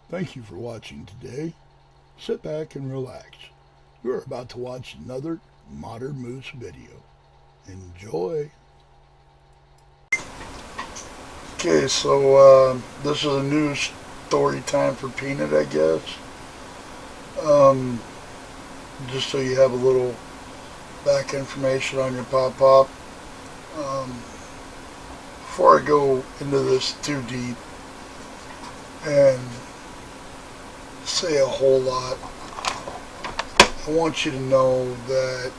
Thank you for watching today. Sit back and relax. You're about to watch another Modern Moose video. Enjoy. Okay, so this is a new story time for Peanut, I guess. Um, just so you have a little back information on your Pop Pop. Before I go into this too deep and say a whole lot, I want you to know that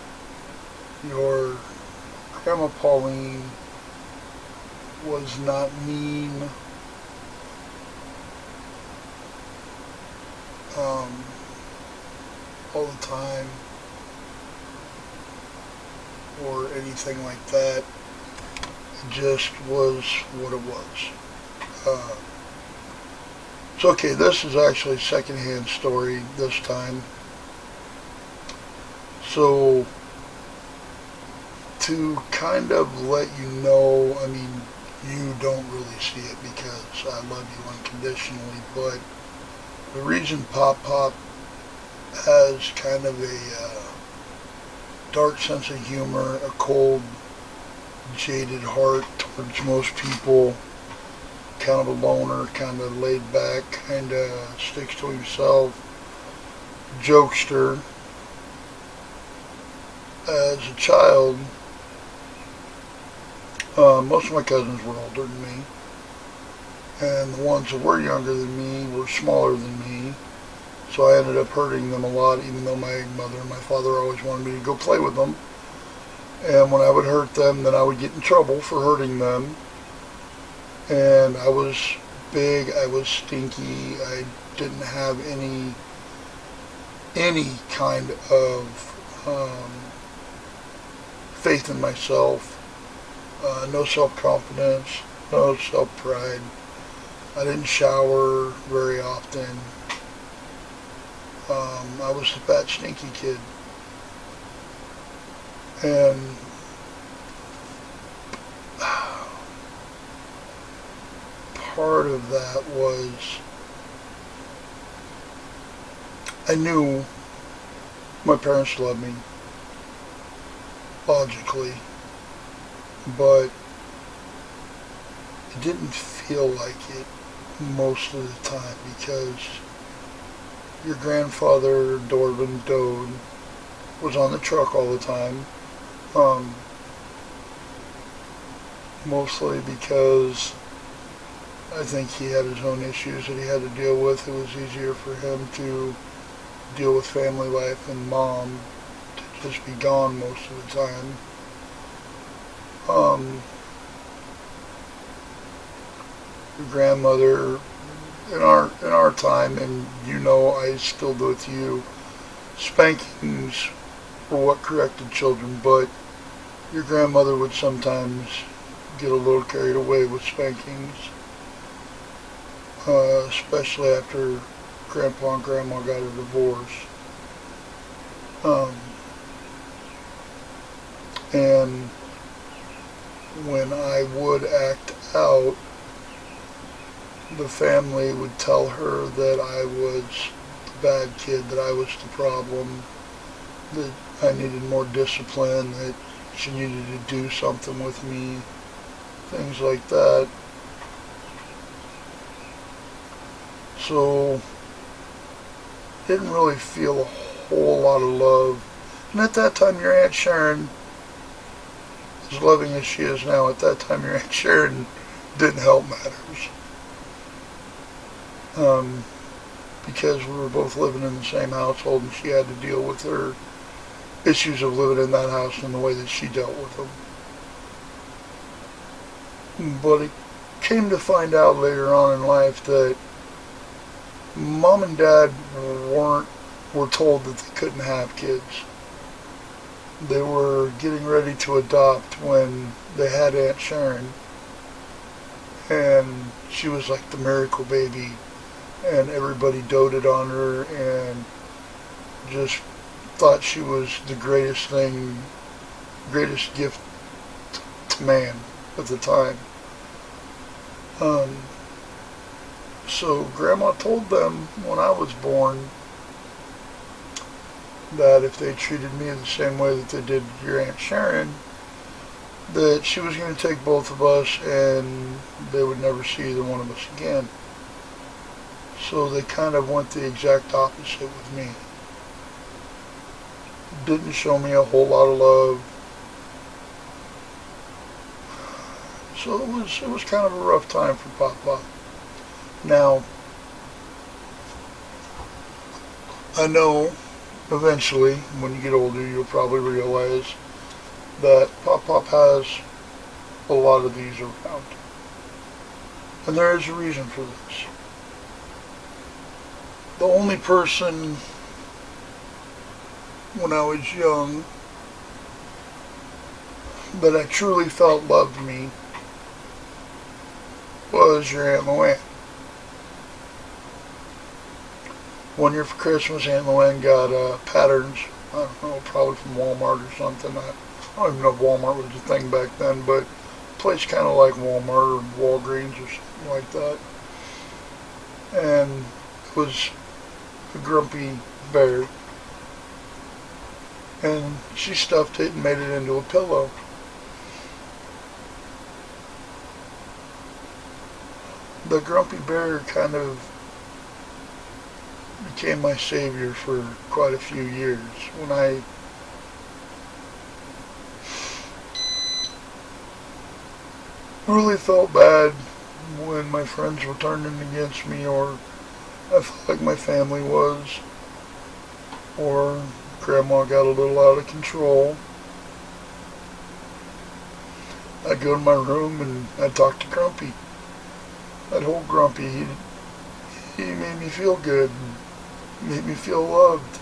your Grandma Pauline was not mean, all the time or anything like that. It just was what it was. So okay, this is actually a secondhand story this time. So to kind of let you know, I mean, you don't really see it because I love you unconditionally, but the reason Pop Pop has kind of a dark sense of humor, a cold, jaded heart towards most people, kind of a loner, kind of laid back, kind of sticks to himself, jokester. As a child, most of my cousins were older than me, and the ones that were younger than me were smaller than me, so I ended up hurting them a lot, even though my mother and my father always wanted me to go play with them. And when I would hurt them, then I would get in trouble for hurting them. And I was big, I was stinky, I didn't have any kind of faith in myself, no self-confidence, no self-pride. I didn't shower very often. I was the fat, stinky kid. And part of that was I knew my parents loved me, logically, but it didn't feel like it most of the time because your grandfather, Dorvin Dode, was on the truck all the time. Mostly because I think he had his own issues that he had to deal with. It was easier for him to deal with family life and mom to just be gone most of the time. Your grandmother, in our time, and you know I still do it to you, spankings were what corrected children, but your grandmother would sometimes get a little carried away with spankings, especially after Grandpa and Grandma got a divorce. And when I would act out, the family would tell her that I was the bad kid, that I was the problem, that I needed more discipline, that she needed to do something with me, things like that. So, didn't really feel a whole lot of love. And at that time, your Aunt Sharon, as loving as she is now, at that time, your Aunt Sharon didn't help matters. Because we were both living in the same household and she had to deal with her issues of living in that house and the way that she dealt with them. But it came to find out later on in life that Mom and Dad were told that they couldn't have kids. They were getting ready to adopt when they had Aunt Sharon, and she was like the miracle baby, and everybody doted on her and just thought she was the greatest thing, greatest gift to man at the time. So Grandma told them when I was born that if they treated me the same way that they did your Aunt Sharon, that she was going to take both of us and they would never see either one of us again. So they kind of went the exact opposite with me. Didn't show me a whole lot of love. So it was kind of a rough time for Papa. Now, I know eventually, when you get older, you'll probably realize that Pop has a lot of these around. And there is a reason for this. The only person when I was young that I truly felt loved me was your Aunt Luann. One year for Christmas, Aunt Luann got patterns. I don't know, probably from Walmart or something. I don't even know if Walmart was a thing back then, but a place kind of like Walmart or Walgreens or something like that. And it was a grumpy bear. And she stuffed it and made it into a pillow. The grumpy bear kind of became my savior for quite a few years. When I really felt bad when my friends were turning against me, or I felt like my family was, or Grandma got a little out of control, I'd go to my room and I'd talk to Grumpy. I'd hold Grumpy. He made me feel good, and made me feel loved.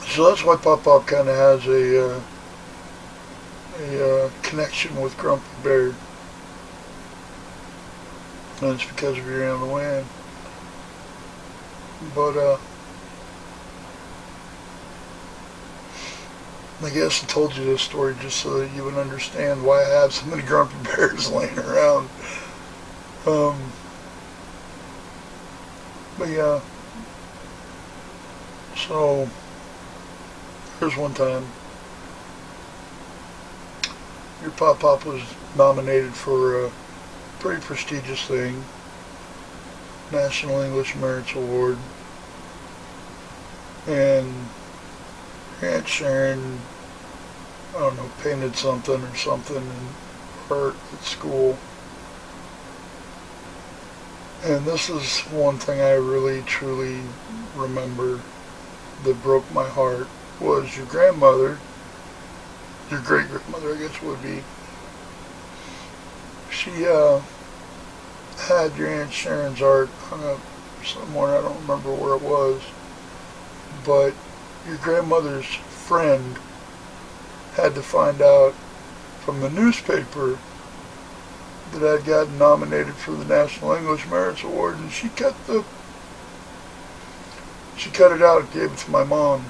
So that's why Pop kind of has a connection with Grumpy Bear. And it's because of your Aunt Luann. But I guess I told you this story just so that you would understand why I have so many grumpy bears laying around. But yeah, so here's one time your Pop was nominated for a pretty prestigious thing, National English Merits Award, and Aunt Sharon, I don't know, painted something or something in art at school. And this is one thing I really truly remember that broke my heart, was your grandmother, your great-grandmother I guess would be, she had your Aunt Sharon's art hung up somewhere, I don't remember where it was, but your grandmother's friend had to find out from the newspaper that I'd gotten nominated for the National English Merits Award, and she cut it out and gave it to my mom,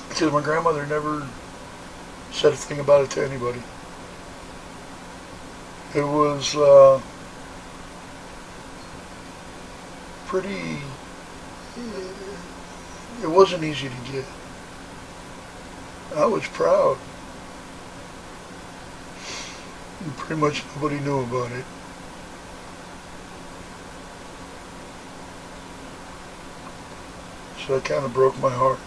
because my grandmother never said a thing about it to anybody. It was pretty. It wasn't easy to get. I was proud. And pretty much nobody knew about it. So that kind of broke my heart.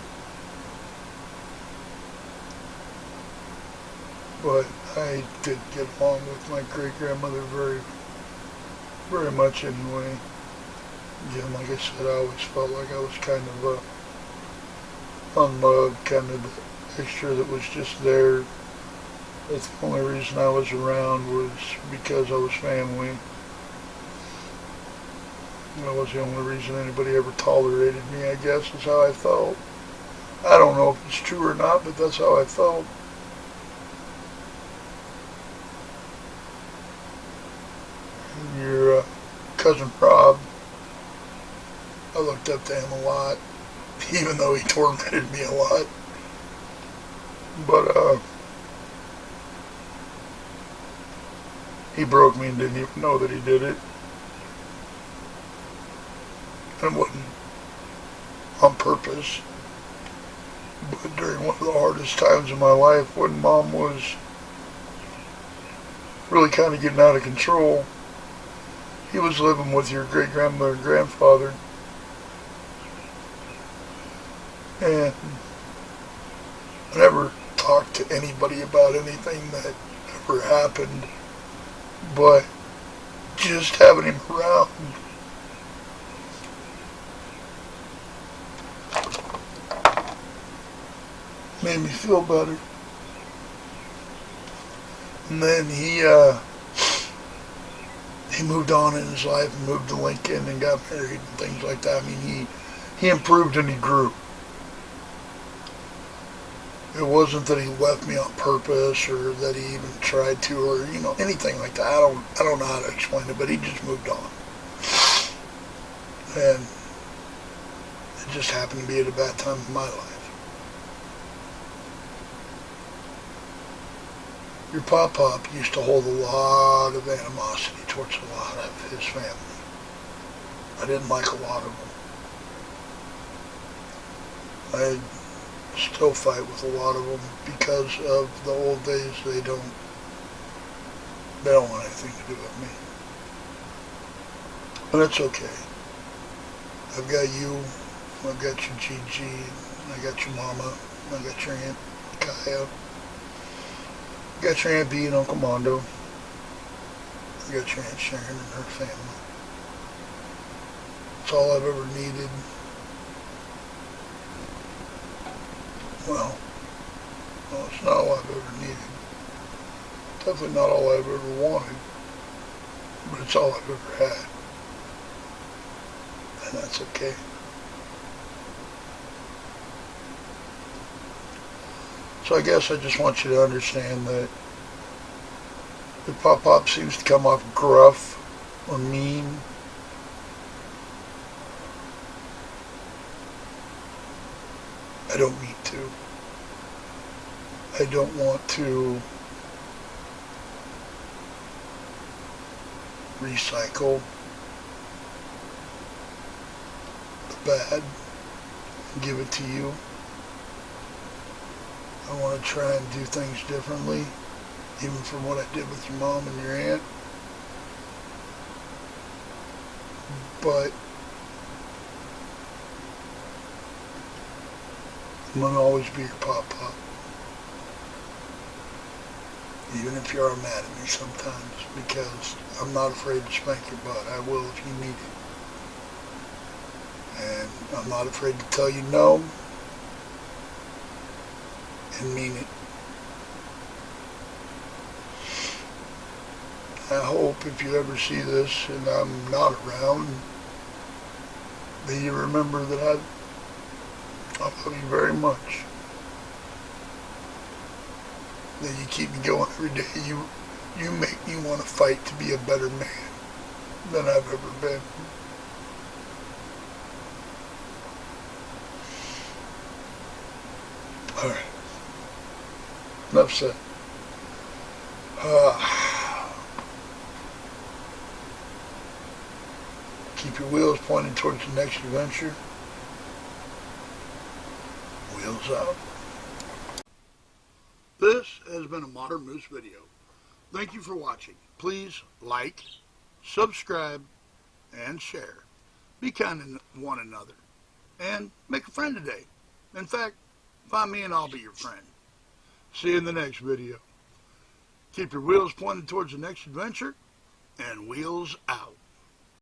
But I did get along with my great-grandmother very, very much anyway. Again, like I said, I always felt like I was kind of unloved, kind of the extra that was just there. That's the only reason I was around was because I was family. That was the only reason anybody ever tolerated me, I guess, is how I felt. I don't know if it's true or not, but that's how I felt. And your cousin Rob, I looked up to him a lot, even though he tormented me a lot. But He broke me and didn't even know that he did it. It wasn't on purpose. But during one of the hardest times in my life, when Mom was really kind of getting out of control, he was living with your great-grandmother and grandfather. And I never talked to anybody about anything that ever happened, but just having him around made me feel better. And then he moved on in his life and moved to Lincoln and got married and things like that. I mean, he improved and he grew. It wasn't that he left me on purpose or that he even tried to or, anything like that. I don't know how to explain it, but he just moved on. And it just happened to be at a bad time in my life. Your Pop used to hold a lot of animosity towards a lot of his family. I didn't like a lot of them. I still fight with a lot of them because of the old days. They don't want anything to do with me. And it's okay. I've got you, I've got your Gigi, I got your mama, I got your Aunt Kaya, I got your Aunt B and Uncle Mondo, I got your Aunt Sharon and her family. It's all I've ever needed. Well, it's not all I've ever needed. Definitely not all I've ever wanted. But it's all I've ever had. And that's okay. So I guess I just want you to understand that if Pop seems to come off gruff or mean, I don't mean to. I don't want to recycle the bad and give it to you. I want to try and do things differently, even from what I did with your mom and your aunt. But I'm going to always be your Pop. Even if you are mad at me sometimes, because I'm not afraid to spank your butt. I will if you need it. And I'm not afraid to tell you no and mean it. I hope if you ever see this and I'm not around, that you remember that I love you very much. That you keep me going every day. You make me want to fight to be a better man than I've ever been. Alright. Enough said. Keep your wheels pointed towards the next adventure. Wheels out. This has been a Modern Moose video. Thank you for watching. Please like, subscribe, and share. Be kind to one another. And make a friend today. In fact, find me and I'll be your friend. See you in the next video. Keep your wheels pointed towards the next adventure, and wheels out.